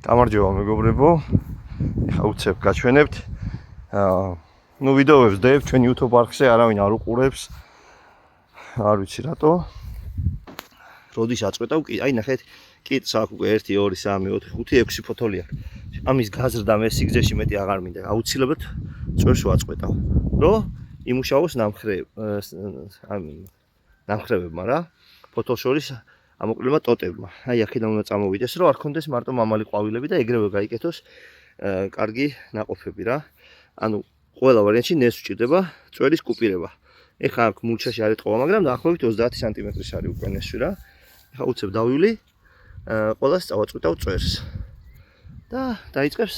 გამარჯობა მეგობრებო. ეხლა უცებ გაჩვენებთ. ვიდეოებს დებ ჩვენ YouTube არხზე, არავინ არ უყურებს. არ ვიცი რატო. როდის აწყვეტავ, აი ნახეთ, კიტს აქვს უკვე 1 2 3 4 5 6 ფოთოლი აქვს. ამის გაზრდა მე სიგრძეში მეტი აღარ მინდა. აუცილებლად წვერს ვაწყვეტავ. რომ იმუშაოს ნამხრებებმა რა. ფოთოლ შორის ამოკლება ტოტებმა. აი აქედან უნდა წამოვიდეს, რომ არ კონდეს მარტო მამალი ყვავილები და ეგრევე გაიკეთოს კარგი ნაყოფები რა. ანუ ყველა ვარიანტში ნეს ვჭირდება წვერის კუპირება. ეხლა აქ მულჩაში არ ეთყობა, მაგრამ დაახლოებით 30 სანტიმეტრის არის უკვე ნესვი რა. ეხლა უცებ დავივლი, ყველას წავაწყვეტავ წვერს. და დაიწყებს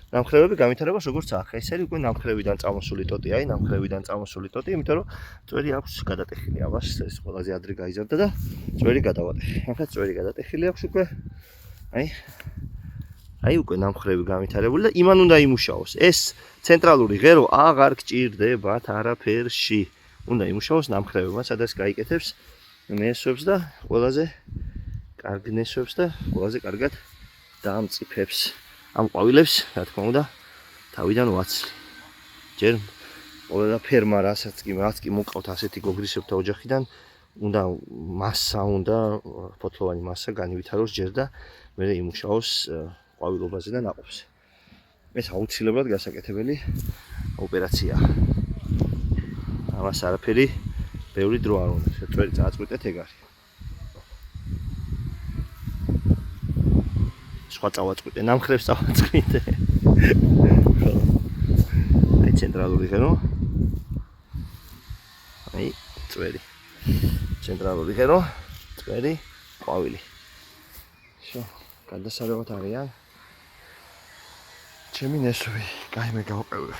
ნამხრებები გამითარებას როგორც აქ. ეს არის უკვე ნამხრებიდან წამოსული ტოტი, აი ნამხრებიდან წამოსული ტოტი, იმიტომ რომ წვერი აქვს გადატეხილი. აბას ეს ყველაზე ადრე გაიზარდა და წვერი გადავატეხე. ახლა წვერი გადატეხილი აქვს უკვე. აი უკვე ნამხრები გამითარებული და იმან უნდა იმუშაოს. ეს ცენტრალური ღერო აღარ გჭირდებათ არაფერში. უნდა იმუშაოს ნამხრებებმა, სადაც გაიკეთებს ნესვებს და ყველაზე კარგ ნესვებს და ყველაზე კარგად დაამწიფებს. ამ ყვავილებს, რა თქმა უნდა, თავიდან ვაცლი. ჯერ ყველა ფერმა რასაც კი მოყავთ ასეთი გოგრისებთა ოჯახიდან, უნდა მასა, უნდა ფოთლოვანი მასა განივითაროს ჯერ და მერე იმუშაოს ყვავილობაზე და ნაყოფზე. ეს აუცილებლად გასაკეთებელი ოპერაციაა. ამას არაფერი ბევრი დრო არ უნდა. წვერი წააწყვეტეთ ეგ არის. სხვა წავაწყვეტე, ნამხრებს წავაწყვეტე. აი ცენტრალური ღერო. აი წვერი. ცენტრალური ღერო, წვერი, ყვავილი. შო, გადასარევად არიან. ჩემი ნესვი, კაი მე გავყევი.